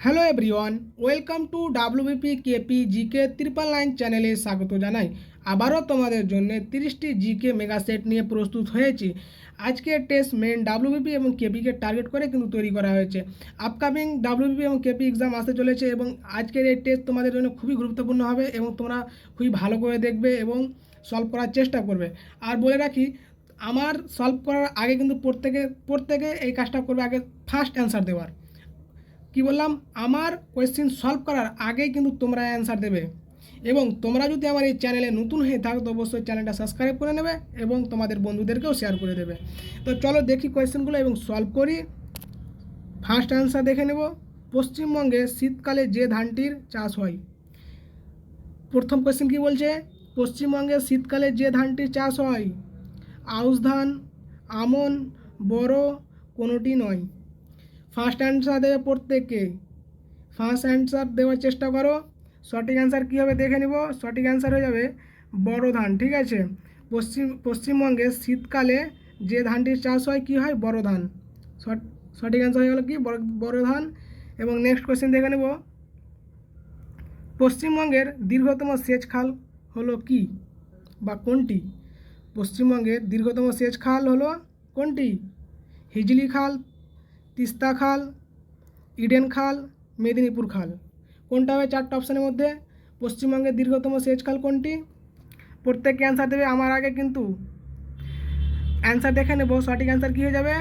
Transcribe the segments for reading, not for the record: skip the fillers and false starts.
Hello everyone, welcome to WBP KP GK 999 চ্যানেলে স্বাগত জানাই। আবারও তোমাদের জন্য 30টি জিকে মেগা সেট নিয়ে প্রস্তুত হয়েছি। আজকের টেস্ট মেন ডাব্লিউবিপি এবং কেপিকে টার্গেট করে কিন্তু তৈরি করা হয়েছে। আপকামিং ডাব্লিউবিপি এবং কেপি এক্সাম আসতে চলেছে এবং আজকের এই টেস্ট তোমাদের জন্য খুবই গুরুত্বপূর্ণ হবে এবং তোমরা খুবই ভালো করে দেখবে এবং সলভ করার চেষ্টা করবে। আর বলে রাখি, আমার সলভ করার আগে কিন্তু প্রত্যেকে এই কাজটা করবে, আগে ফার্স্ট অ্যান্সার দেওয়ার। কি বললাম, আমার কোয়েশ্চেন সলভ করার আগেই কিন্তু তোমরা অ্যান্সার দেবে। এবং তোমরা যদি আমার এই চ্যানেলে নতুন হয়ে থাকো তো অবশ্যই চ্যানেলটা সাবস্ক্রাইব করে নেবে এবং তোমাদের বন্ধুদেরকেও শেয়ার করে দেবে। তো চলো দেখি কোয়েশ্চেনগুলো এবং সলভ করি। ফার্স্ট অ্যান্সার দেখে নেব। পশ্চিমবঙ্গে শীতকালে যে ধানটির চাষ হয়। প্রথম কোয়েশ্চেন কি বলছে, পশ্চিমবঙ্গে শীতকালে যে ধানটির চাষ হয়। আউশ ধান, আমন, বোরো, কোনোটি নয়। ফার্স্ট অ্যান্সার দেবে প্রত্যেককে। ফার্স্ট অ্যান্সার দেওয়ার চেষ্টা করো। সঠিক অ্যান্সার কী হবে দেখে নিব। সঠিক অ্যান্সার হয়ে যাবে বোরো ধান। ঠিক আছে, পশ্চিমবঙ্গে শীতকালে যে ধানটির চাষ হয় কী হয়, বোরো ধান। সঠিক অ্যান্সার হয়ে গেল কি, বোরো ধান। এবং নেক্সট কোয়েশ্চেন দেখে নেব। পশ্চিমবঙ্গের দীর্ঘতম সেচ খাল হলো কি বা কোনটি? পশ্চিমবঙ্গের দীর্ঘতম সেচ খাল হলো কোনটি? হিজলি খাল, তিস্তা খাল, ইডেন খাল, মেদিনীপুর খাল। কোনটা হবে চারটা অপশানের মধ্যে? পশ্চিমবঙ্গের দীর্ঘতম সেচ খাল কোনটি? প্রত্যেককে অ্যান্সার দেবে আমার আগে কিন্তু অ্যান্সার দেখে নেব। সঠিক অ্যান্সার কী হয়ে যাবে,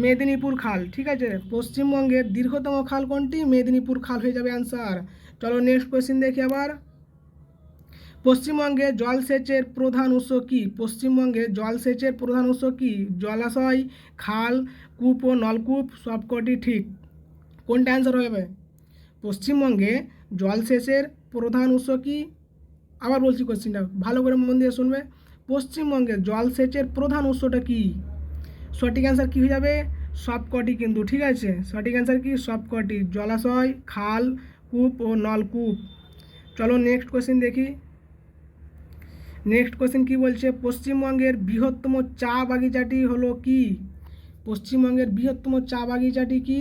মেদিনীপুর খাল। ঠিক আছে, পশ্চিমবঙ্গের দীর্ঘতম খাল কোনটি? মেদিনীপুর খাল হয়ে যাবে অ্যান্সার। চলো নেক্সট কোয়েশ্চেন দেখি আবার। পশ্চিমবঙ্গে জলসেচের প্রধান উৎস কী? পশ্চিমবঙ্গে জলসেচের প্রধান উৎস কী? জলাশয়, খাল, কূপ ও নলকূপ, সবকটি ঠিক। কোনটা অ্যান্সার হবে? পশ্চিমবঙ্গে জলসেচের প্রধান উৎস কী? আবার বলছি কোশ্চেনটা ভালো করে মন দিয়ে শুনবে। পশ্চিমবঙ্গে জলসেচের প্রধান উৎসটা কী? সঠিক অ্যান্সার কী হয়ে যাবে? সবকটি কিন্তু। ঠিক আছে, সঠিক অ্যান্সার কি? সবকটি। জলাশয়, খাল, কূপ ও নলকূপ। চলো নেক্সট কোয়েশ্চেন দেখি। নেক্সট কোয়েশ্চেন কী বলছে, পশ্চিমবঙ্গের বৃহত্তম চা বাগিচাটি হলো কি? পশ্চিমবঙ্গের বৃহত্তম চা বাগিচাটি কি?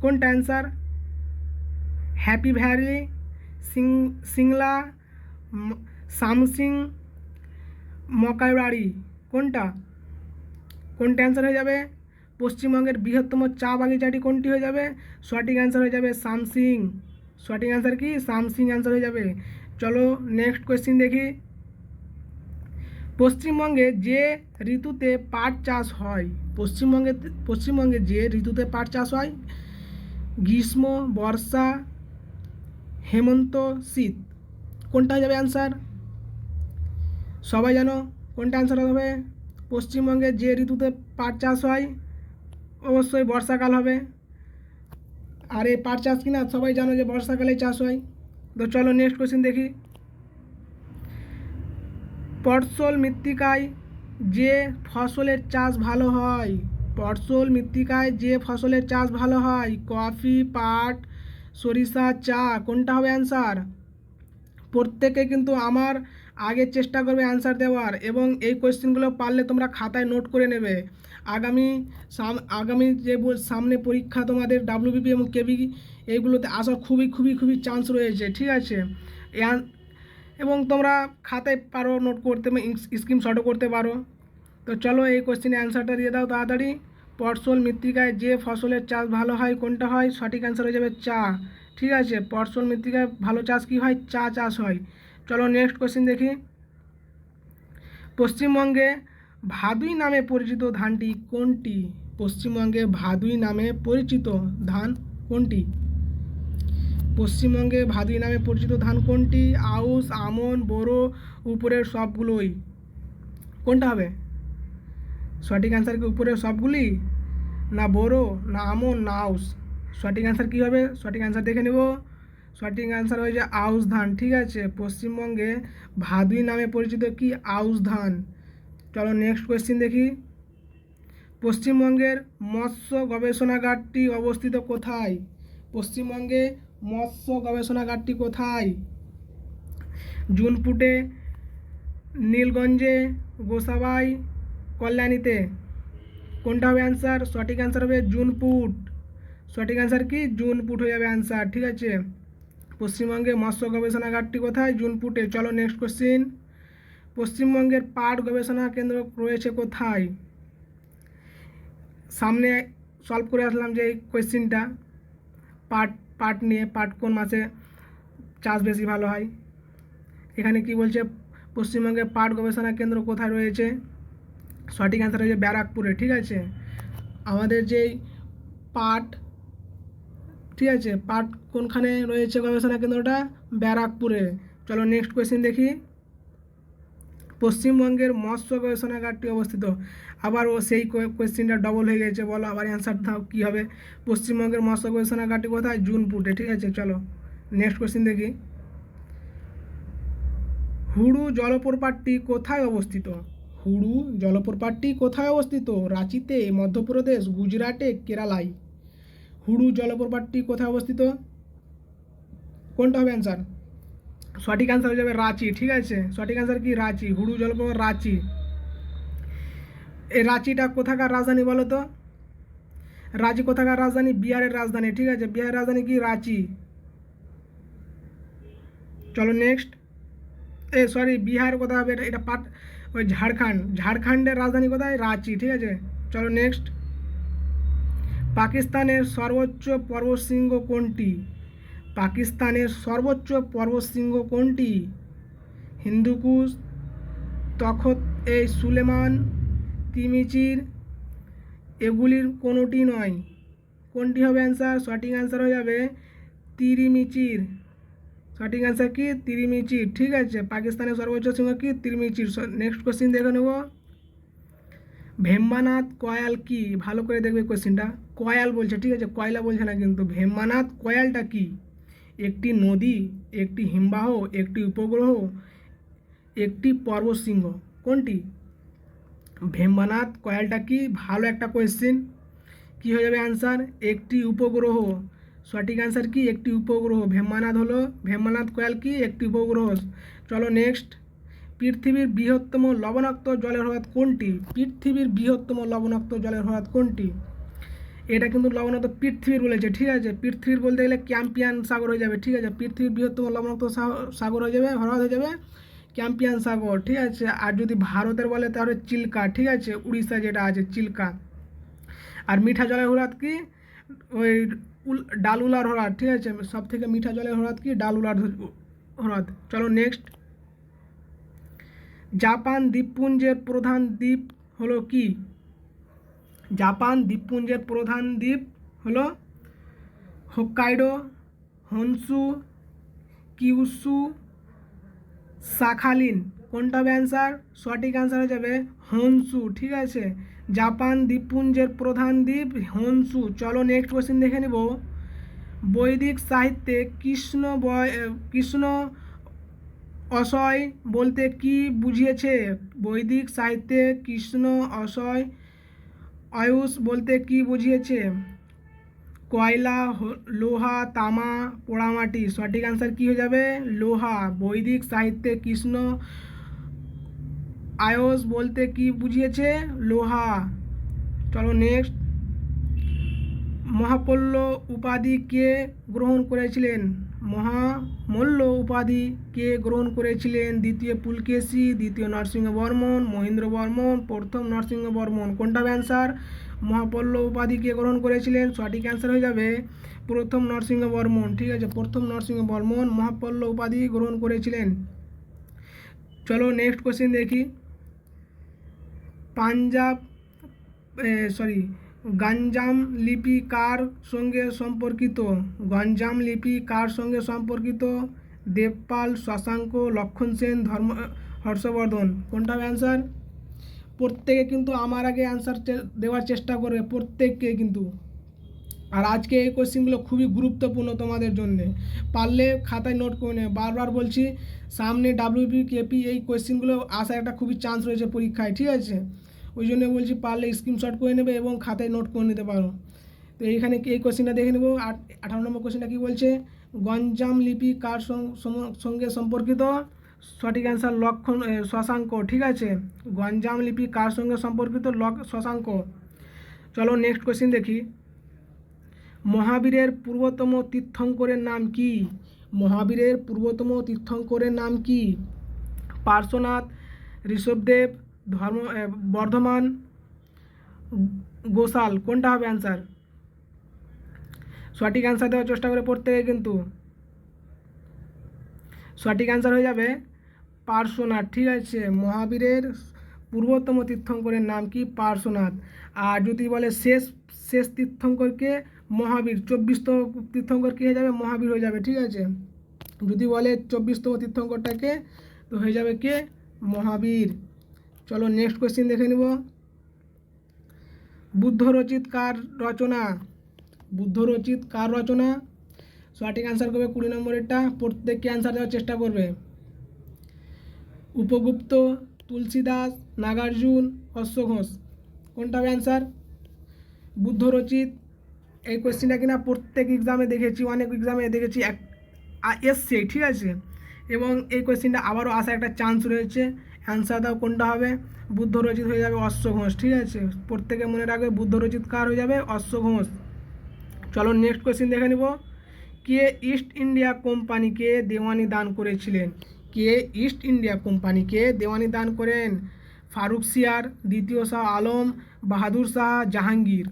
কোনটা answer? Happy valley, Singla, Samsing, Makaibari. কোনটা অ্যান্সার হয়ে যাবে? পশ্চিমবঙ্গের বৃহত্তম চা বাগিচাটি কোনটি হয়ে যাবে? সঠিক অ্যান্সার হয়ে যাবে সামসিং। সঠিক অ্যান্সার কি? সামসিং অ্যান্সার হয়ে যাবে। চলো নেক্সট কোয়েশ্চেন দেখি। পশ্চিমবঙ্গে যে ঋতুতে পাট চাষ হয়। পশ্চিমবঙ্গে যে ঋতুতে পাট চাষ হয়, গ্রীষ্ম, বর্ষা, হেমন্ত, শীত। কোনটা হয়ে যাবে অ্যান্সার? সবাই জানো কোনটা অ্যান্সার হবে? পশ্চিমবঙ্গে যে ঋতুতে পাট চাষ হয় অবশ্যই বর্ষাকাল হবে। আর এই পাট চাষ কিনা সবাই জানো যে বর্ষাকালে চাষ হয়। তো চলো নেক্সট কোয়েশ্চেন দেখি। পটসল মৃত্তিকায় যে ফসলের চাষ ভালো হয়। পটসল মৃত্তিকায় যে ফসলের চাষ ভালো হয়, কফি, পাট, সরিষা, চা। কোনটা হবে অ্যান্সার? প্রত্যেকে কিন্তু আমার আগে চেষ্টা করবে অ্যান্সার দেওয়ার এবং এই কোয়েশ্চেনগুলো পারলে তোমরা খাতায় নোট করে নেবে। আগামী যে সামনে পরীক্ষা তোমাদের ডাব্লিউবিপি এবং কেবি, এইগুলোতে আসার খুবই চান্স রয়েছে। ঠিক আছে, এবং তোমরা খাতায় পারো নোট করতে, স্ক্রিনশটও করতে পারো। তো চলো এই কোয়েশ্চেনের অ্যান্সারটা দিয়ে দাও তাড়াতাড়ি। পটসল মৃত্তিকায় যে ফসলের চাষ ভালো হয় কোনটা হয়? সঠিক অ্যান্সার হয়ে যাবে চা। ঠিক আছে, পটসল মৃত্তিকায় ভালো চাষ কী হয়? চা চাষ হয়। চলো নেক্সট কোয়েশ্চেন দেখি। পশ্চিমবঙ্গে ভাদুই নামে পরিচিত ধানটি কোনটি? পশ্চিমবঙ্গে ভাদুই নামে পরিচিত ধান কোনটি? পশ্চিমবঙ্গে ভাদুই নামে পরিচিত ধান কোনটি? আউশ, আমন, বোরো, উপরের সবগুলোই। কোনটা হবে? সঠিক অ্যান্সার কি উপরের সবগুলি, না বোরো, না আমন, না আউশ? সঠিক অ্যান্সার কী হবে? সঠিক অ্যান্সার দেখে নেব। সঠিক অ্যান্সার হয়ে যায় আউশ ধান। ঠিক আছে, পশ্চিমবঙ্গে ভাদুই নামে পরিচিত কি? আউশ ধান। চলো নেক্সট কোয়েশ্চেন দেখি। পশ্চিমবঙ্গের মৎস্য গবেষণাগারটি অবস্থিত কোথায়? পশ্চিমবঙ্গে মৎস্য গবেষণাগারটি কোথায়? জুনপুটে, নীলগঞ্জে, গোসাবাই, কল্যাণীতে। কোনটা হবে অ্যান্সার? সঠিক অ্যান্সার হবে জুনপুট। সঠিক অ্যান্সার কি জুনপুট হয়ে যাবে অ্যান্সার, ঠিক আছে। পশ্চিমবঙ্গে মৎস্য গবেষণাগারটি কোথায়? জুনপুটে। চলো নেক্সট কোশ্চিন। পশ্চিমবঙ্গের পাট গবেষণা কেন্দ্র রয়েছে কোথায়? সামনে সলভ করে আসলাম যে এই কোয়েশ্চেনটা, পাট পাট নিয়ে, পাট কোন মাসে চাষ বেশি ভালো হয়। এখানে কি বলছে, পশ্চিমবঙ্গের পাট গবেষণা কেন্দ্র কোথায় রয়েছে? সঠিক অ্যান্সার হচ্ছে ব্যারাকপুরে, ঠিক আছে। আমাদের যেই পাট, ঠিক আছে, পাট কোনখানে রয়েছে গবেষণা কেন্দ্রটা? ব্যারাকপুরে। চলো নেক্সট কোয়েশ্চেন দেখি। পশ্চিমবঙ্গের মৎস্য গবেষণাগারটি অবস্থিত। আবার ও সেই কোয়েশ্চেনটা ডবল হয়ে গেছে, বলো আবার অ্যান্সার দাও কী হবে। পশ্চিমবঙ্গের মৎস্য গবেষণাগারটি কোথায়? জুনপুটে, ঠিক আছে। চলো নেক্সট কোয়েশ্চেন দেখি। হুড়ু জলপ্রপাতটি কোথায় অবস্থিত? হুড়ু জলপ্রপাতটি কোথায় অবস্থিত? রাঁচিতে, মধ্যপ্রদেশ, গুজরাটে, কেরালায়। হুড়ু জলপ্রপাতটি কোথায় অবস্থিত? কোনটা হবে অ্যান্সার? সঠিক অ্যান্সার হয়ে যাবে রাঁচি, ঠিক আছে। সঠিক অ্যান্সার কি? রাঁচি। হুড়ু জলপ্রপাত রাঁচি। এই রাঁচিটা কোথাকার রাজধানী বলো তো? রাঁচি কোথাকার রাজধানী? বিহারের রাজধানী, ঠিক আছে। বিহারের রাজধানী কি? রাঁচি। চলো নেক্সট। সরি, বিহার কোথায় হবে? এটা পাট, ওই ঝাড়খণ্ড। ঝাড়খণ্ডের রাজধানী কোথায়? রাঁচি, ঠিক আছে। চলো নেক্সট। পাকিস্তানের সর্বোচ্চ পর্বতশৃঙ্গ কোনটি? পাকিস্তানের সর্বোচ্চ পর্বতশৃঙ্গ কোনটি? হিন্দুকুশ, তখত এ সুলেমান, তিমিচির, এগুলির কোনোটি নয়। কোনটি হবে অ্যান্সার? সঠিক অ্যান্সার হয়ে যাবে তিরিমিচির। সঠিক অ্যান্সার কি? তিরিমিচির, ঠিক আছে। পাকিস্তানের সর্বোচ্চ শৃঙ্গ কি? তিরিমিচির। নেক্সট কোশ্চিন দেখে নেব। ভেম্বানাথ কয়াল কি? ভালো করে দেখবে কোশ্চিনটা। কয়াল বলছে, ঠিক আছে, কয়লা বলছে না কিন্তু। ভেম্বানাথ কয়ালটা কি? একটি নদী, একটি হিমবাহ, একটি উপগ্রহ, একটি পর্বতশৃঙ্গ, কোনটি? ভেম্বানাথ কয়ালটা কি? ভালো একটা কোয়েশ্চেন। কি হয়ে যাবে অ্যান্সার? একটি উপগ্রহ। সঠিক অ্যান্সার কি? একটি উপগ্রহ। ভেম্বানাথ হলো, ভেম্বানাথ কয়াল কি? একটি উপগ্রহ। চলো নেক্সট। পৃথিবীর বৃহত্তম লবণাক্ত জলের হ্রদ কোনটি? পৃথিবীর বৃহত্তম লবণাক্ত জলের হ্রদ কোনটি? এটা কিন্তু লবণাক্ত পৃথিবীর বলেছে, ঠিক আছে। পৃথিবীর বলতে গেলে ক্যাম্পিয়ান সাগর হয়ে যাবে, ঠিক আছে। পৃথিবীর বৃহত্তম লবণাক্ত সাগর হয়ে যাবে, হ্রদ হয়ে যাবে ক্যাম্পিয়ান সাগর, ঠিক আছে। আর যদি ভারতের বলে তাহলে চিল্কা, ঠিক আছে, উড়িষ্যা যেটা আছে চিল্কা। আর মিঠা জলের হ্রদ কি? ওই ডালুলার হ্রদ, ঠিক আছে। সব থেকে মিঠা জলের হ্রদ কি? ডালুলার হ্রদ। চলো নেক্সট। জাপান দ্বীপপুঞ্জের প্রধান দ্বীপ হলো কি? জাপান দ্বীপপুঞ্জের প্রধান দ্বীপ হলো হোক্কাইডো, হনসু, কিউসু, সাখালিন। কোনটা হবে অ্যান্সার? সঠিক অ্যান্সার হয়ে যাবে হনসু, ঠিক আছে। জাপান দ্বীপপুঞ্জের প্রধান দ্বীপ হনসু। চলো নেক্সট কোশ্চেন দেখে নিব। বৈদিক সাহিত্যে কৃষ্ণ অসয় বলতে কি বুঝিয়েছে? বৈদিক সাহিত্যে কৃষ্ণ অসয় আয়ুষ বলতে কি বুঝিয়েছে? কয়লা, লোহা, তামা, পোড়ামাটি। সঠিক অ্যান্সার কি হয়ে যাবে? লোহা। বৈদিক সাহিত্যে কৃষ্ণ আয়ুষ বলতে কি বুঝিয়েছে? লোহা। চলো নেক্সট। মহাপল্ল উপাধি কে গ্রহণ করেছিলেন? মহামল্ল উপাধি কে গ্রহণ করেছিলেন? দ্বিতীয় পুলকেশী, দ্বিতীয় নরসিংহ বর্মন, মহেন্দ্র বর্মন, প্রথম নরসিংহ বর্মন। কোনটা অ্যান্সার? মহাপল্ল উপাধি কে গ্রহণ করেছিলেন? সঠিক অ্যান্সার হয়ে যাবে প্রথম নরসিংহ বর্মন, ঠিক আছে। প্রথম নরসিংহ বর্মন মহাপল্ল উপাধি গ্রহণ করেছিলেন। চলো নেক্সট কোশ্চেন দেখি। গঞ্জাম লিপি কার সঙ্গে সম্পর্কিত? গঞ্জাম লিপি কার সঙ্গে সম্পর্কিত? দেবপাল, শশাঙ্ক, লক্ষণ সেন, হর্ষবর্ধন। কোনটা অ্যান্সার? প্রত্যেকে কিন্তু আমার আগে অ্যান্সার দেওয়ার চেষ্টা করবে, প্রত্যেককে কিন্তু। আর আজকে এই কোশ্চেনগুলো খুবই গুরুত্বপূর্ণ তোমাদের জন্যে, পারলে খাতায় নোট করে নেবে। বারবার বলছি, সামনে ডাব্লিউবি কেপি এই কোশ্চেনগুলো আসার একটা খুবই চান্স রয়েছে পরীক্ষায়, ঠিক আছে। ওই জন্য বলছি পারলে স্ক্রিনশট করে নেবে এবং খাতায় নোট করে নিতে পারো। তো এইখানে এই কোশ্চেনটা দেখে নেব। 18 নম্বর কোশ্চেনটা কী বলছে? গঞ্জাম লিপি কার সঙ্গে সম্পর্কিত? সঠিক অ্যান্সার শশাঙ্ক, ঠিক আছে। গঞ্জাম লিপি কার সঙ্গে সম্পর্কিত? শশাঙ্ক। চলো নেক্সট কোশ্চেন দেখি। মহাবীরের পূর্বতম তীর্থঙ্করের নাম কি? মহাবীরের পূর্বতম তীর্থঙ্করের নাম কি? পার্শ্বনাথ, ঋষভদেব, বর্ধমান, গোসাল। কোনটা হবে অ্যান্সার? সঠিক অ্যান্সার দেওয়ার চেষ্টা করে পড়তে কিন্তু সঠিক অ্যান্সার হয়ে যাবে পার্শ্বনাথ। ঠিক আছে, মহাবীরের পূর্বতম তীর্থঙ্করের নাম কি? পার্শ্বনাথ। আর যদি বলে শেষ শেষ তীর্থঙ্করকে, মহাবীর। 24তম তীর্থঙ্কর কী হয়ে যাবে? মহাবীর হয়ে যাবে। ঠিক আছে, যদি বলে 24তম তীর্থঙ্করটাকে, তো হয়ে যাবে কে? মহাবীর। চলো নেক্সট কোয়েশ্চেন দেখে নিব। বুদ্ধ রচিত কার রচনা? বুদ্ধ রচিত কার রচনা? সঠিক অ্যান্সার করবে 20 নম্বরেরটা। প্রত্যেককে অ্যান্সার দেওয়ার চেষ্টা করবে। উপগুপ্ত, তুলসীদাস, নাগার্জুন, অশ্বঘোষ। কোনটা হবে অ্যান্সার? বুদ্ধ রচিত। এই কোয়েশ্চেনটা কিনা প্রত্যেক এক্সামে দেখেছি, অনেক এক্সামে দেখেছি এসছে। ঠিক আছে, এবং এই কোয়েশ্চেনটা আবারও আসার একটা চান্স রয়েছে। অ্যান্সার দাও কোনটা হবে? বুদ্ধ রচিত হয়ে যাবে অশ্বঘোষ। ঠিক আছে, প্রত্যেকে মনে রাখবে বুদ্ধ রচিত কার হয়ে যাবে? অশ্বঘোষ। চলো নেক্সট কোয়েশ্চেন দেখে নিব। কে ইস্ট ইন্ডিয়া কোম্পানিকে দেওয়ানি দান করেছিলেন? কে ইস্ট ইন্ডিয়া কোম্পানিকে দেওয়ানি দান করেন? ফারুক সিয়ার, দ্বিতীয় শাহ আলম, বাহাদুর শাহ, জাহাঙ্গীর।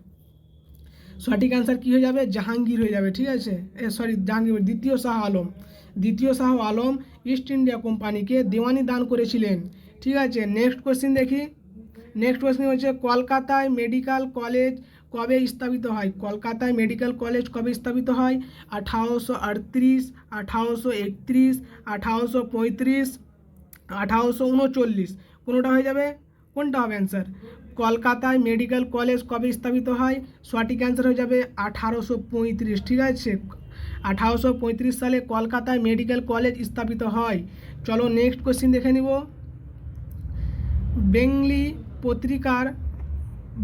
সঠিক অ্যান্সার কী হয়ে যাবে? জাহাঙ্গীর হয়ে যাবে। ঠিক আছে, জাহাঙ্গীর। দ্বিতীয় শাহ আলম, দ্বিতীয় শাহ আলম ইস্ট ইন্ডিয়া কোম্পানিকে দেওয়ানি দান করেছিলেন। ঠিক আছে, নেক্সট কোয়েশ্চেন দেখি। নেক্সট কোয়েশ্চেন হচ্ছে কলকাতায় মেডিকেল কলেজ কবে স্থাপিত হয়? কলকাতায় মেডিকেল কলেজ কবে স্থাপিত হয়? 1838, 1831, 1835, 1839। কোনোটা হয়ে যাবে? কোনটা হবে অ্যান্সার? কলকাতায় মেডিকেল কলেজ কবে স্থাপিত হয়? সঠিক অ্যান্সার হয়ে যাবে 1835। ঠিক আছে, 1835 সালে কলকাতায় মেডিকেল কলেজ স্থাপিত হয়। চলো নেক্সট কোয়েশ্চেন দেখে নিব।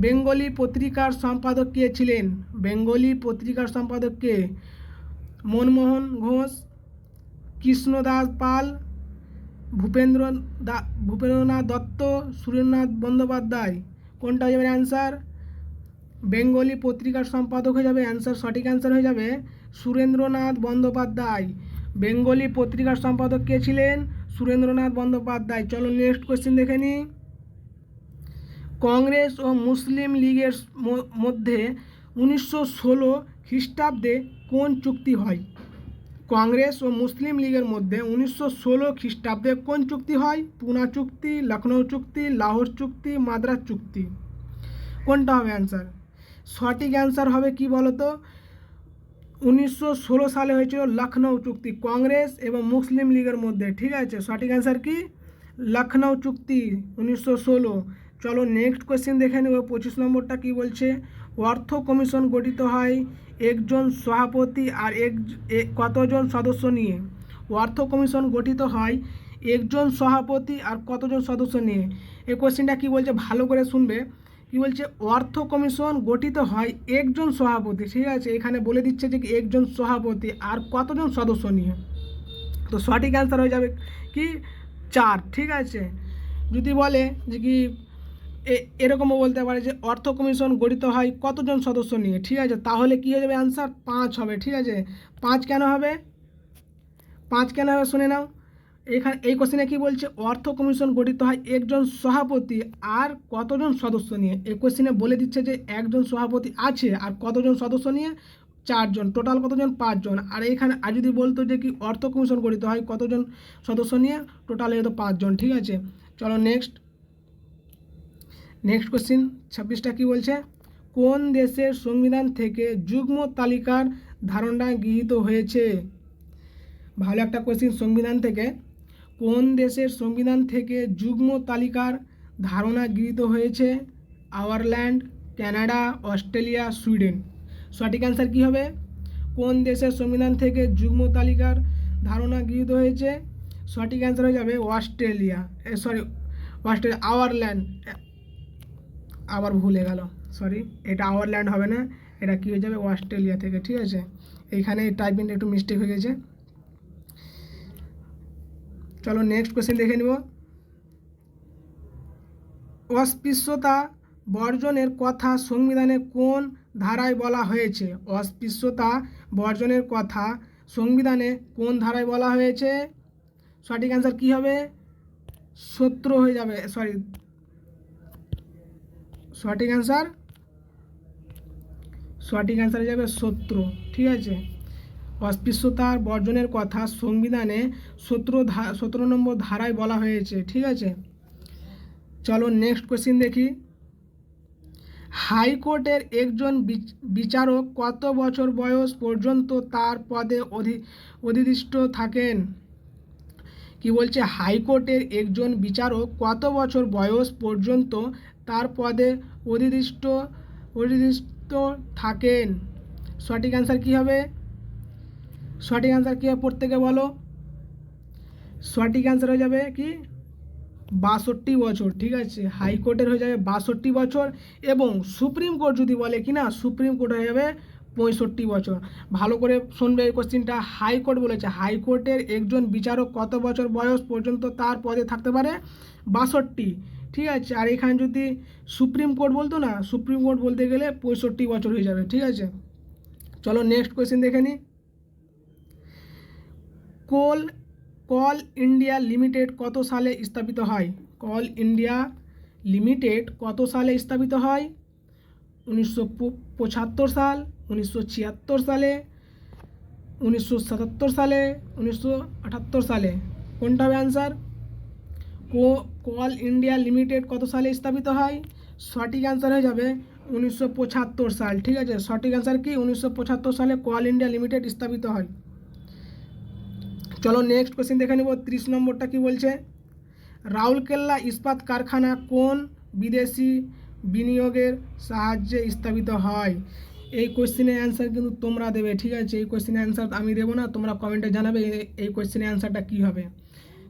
বেঙ্গলি পত্রিকার সম্পাদক কে ছিলেন? বেঙ্গলি পত্রিকার সম্পাদক কে? মনমোহন ঘোষ, কৃষ্ণদাস পাল, ভূপেন্দ্রনাথ দত্ত, সুরেন্দ্রনাথ বন্দ্যোপাধ্যায়। কোনটা হয়ে যাবে অ্যান্সার? বেঙ্গলি পত্রিকার সম্পাদক হয়ে যাবে অ্যান্সার। সঠিক অ্যান্সার হয়ে যাবে সুরেন্দ্রনাথ বন্দ্যোপাধ্যায়। বেঙ্গলি পত্রিকার সম্পাদক কে ছিলেন? সুরেন্দ্রনাথ বন্দ্যোপাধ্যায়। চলো নেক্সট কোয়েশ্চেন দেখে নিই। কংগ্রেস ও মুসলিম লীগের মধ্যে 1916 খ্রিস্টাব্দে কোন চুক্তি হয়? কংগ্রেস ও মুসলিম লীগের মধ্যে 1916 খ্রিস্টাব্দে কোন চুক্তি হয়? পুনা চুক্তি, লখনৌ চুক্তি, লাহোর চুক্তি, মাদ্রাজ চুক্তি। কোনটা হবে অ্যান্সার? সঠিক অ্যান্সার হবে কি বলতো? 1916 সালে হয়েছিল লখনৌ চুক্তি, কংগ্রেস এবং মুসলিম লীগের মধ্যে। ঠিক আছে, সঠিক অ্যান্সার কি? লখনৌ চুক্তি 1916। চলো নেক্সট কোয়েশ্চেন দেখে নেব। 25 নম্বরটা কি বলছে? অর্থ কমিশন গঠিত হয় একজন সভাপতি আর কতজন সদস্য নিয়ে? অর্থ কমিশন গঠিত হয় একজন সভাপতি আর কতজন সদস্য নিয়ে? এই কোয়েশ্চেনটা কি বলছে ভালো করে শুনবে। কি বলছে? অর্থ কমিশন গঠিত হয় একজন সভাপতি। ঠিক আছে, এখানে বলে দিচ্ছে যে একজন সভাপতি আর কতজন সদস্য নিয়ে। তো সঠিক অ্যান্সার হয়ে যাবে কি? 4। ঠিক আছে, যদি বলে যে কি এরকমও বলতে পারে যে অর্থ কমিশন গঠিত হয় কতজন সদস্য নিয়ে। ঠিক আছে, তাহলে কি হয়ে যাবে অ্যান্সার? 5 হবে। ঠিক আছে, 5 কেন হবে? 5 কেন হবে শুনে নাও। এখানে এই কোশ্চেনে কি বলছে? অর্থ কমিশন গঠিত হয় একজন সভাপতি আর কতজন সদস্য নিয়ে। এই কোশ্চেনে বলে দিচ্ছে যে একজন সভাপতি আছে আর কতজন সদস্য নিয়ে? 4 জন। টোটাল কতজন? 5 জন। আর এখানে আর যদি বলতো যে কি অর্থ কমিশন গঠিত হয় কতজন সদস্য নিয়ে? টোটাল হয়তো 5 জন। ঠিক আছে, চলো নেক্সট কোশ্চেন 26টা কি বলছে? কোন দেশের সংবিধান থেকে যুগ্ম তালিকার ধারণা গৃহীত হয়েছে? ভালো একটা কোয়েশ্চেন। সংবিধান থেকে, কোন দেশের সংবিধান থেকে যুগ্ম তালিকার ধারণা গৃহীত হয়েছে? Ireland, Canada, Australia, Sweden. সঠিক অ্যান্সার কী হবে? কোন দেশের সংবিধান থেকে যুগ্ম তালিকার ধারণা গৃহীত হয়েছে? সঠিক অ্যান্সার হয়ে যাবে অস্ট্রেলিয়া। আয়ারল্যান্ড। আবার ভুলে গেল, সরি, এটা আয়ারল্যান্ড হবে না, এটা কী হয়ে যাবে? অস্ট্রেলিয়া থেকে। ঠিক আছে, এইখানে টাইপিংটা একটু মিস্টেক হয়ে গেছে। চলো নেক্সট কোয়েশ্চেন দেখে নিব। অস্পৃশ্যতা বর্জনের কথা সংবিধানে কোন ধারায় বলা হয়েছে? অস্পৃশ্যতা বর্জনের কথা সংবিধানে কোন ধারায় বলা হয়েছে? সঠিক অ্যান্সার কী হবে? 17 হয়ে যাবে, সঠিক অ্যান্সার হয়ে যাবে 17। ঠিক আছে, অস্পৃশ্যতার বর্জনের কথা সংবিধানে 17 নম্বর ধারায় বলা হয়েছে। ঠিক আছে, চলো নেক্সট কোশ্চিন দেখি। হাইকোর্টের একজন বিচারক কত বছর বয়স পর্যন্ত তার পদে অধিষ্ঠিত থাকেন? কি বলছে? হাইকোর্টের একজন বিচারক কত বছর বয়স পর্যন্ত তার পদে অধিষ্ঠিত থাকেন? সঠিক অ্যান্সার কী হবে? প্রত্যেকে বলো। সঠিক অ্যান্সার হয়ে যাবে কি 62 বছর। ঠিক আছে, হাইকোর্টের হয়ে যাবে 62 বছর, এবং সুপ্রিম কোর্ট যদি বলে কি না, সুপ্রিম কোর্ট হয়ে যাবে 65 বছর। ভালো করে শুনবে এই কোশ্চিনটা। হাইকোর্ট বলেছে হাইকোর্টের একজন বিচারক কত বছর বয়স পর্যন্ত তার পদে থাকতে পারে? 62। ঠিক আছে, আর এখানে যদি সুপ্রিম কোর্ট বলতো না, সুপ্রিম কোর্ট বলতে গেলে 65 বছর হয়ে যাবে। ঠিক আছে, চলো নেক্সট কোয়েশ্চেন দেখে নিই। কল ইন্ডিয়া লিমিটেড কত সালে স্থাপিত হয়? কল ইন্ডিয়া লিমিটেড কত সালে স্থাপিত হয়? 1975 সাল, 1976 সালে, 1977 সালে, 1978 সালে? কোনটা হবে অ্যান্সার? কল ইন্ডিয়া লিমিটেড কত সালে স্থাপিত হয়? সঠিক অ্যান্সার হয়ে যাবে 1975 সাল। ঠিক আছে, সঠিক অ্যান্সার কি 1975 সালে কল ইন্ডিয়া লিমিটেড স্থাপিত হয়। চলো নেক্সট কোশ্চেন দেখে নেব। 30 নম্বরটা কি বলছে? রাউরকেল্লা ইস্পাত কারখানা কোন বিদেশি বিনিয়োগের সাহায্যে স্থাপিত হয়? এই কোশ্চেনের অ্যান্সার কিন্তু তোমরা দেবে। ঠিক আছে, এই কোশ্চেনের অ্যান্সার আমি দেবো না, তোমরা কমেন্টে জানাবে এই কোশ্চেনের অ্যান্সারটা কী হবে।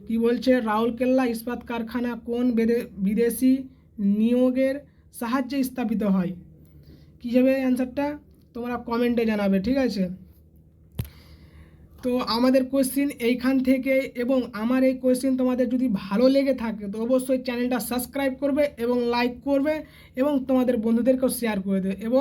কি বলছে? রাউরকেল্লা ইস্পাত কারখানা কোন বিদেশি নিয়োগের সাহায্যে স্থাপিত হয়? কী হবে অ্যান্সারটা? তোমরা কমেন্টে জানাবে। ঠিক আছে, তো আমাদের কোশ্চিন এইখান থেকে, এবং আমার এই কোশ্চিন তোমাদের যদি ভালো লেগে থাকে তো অবশ্যই চ্যানেলটা সাবস্ক্রাইব করবে এবং লাইক করবে এবং তোমাদের বন্ধুদেরকেও শেয়ার করে দেবে এবং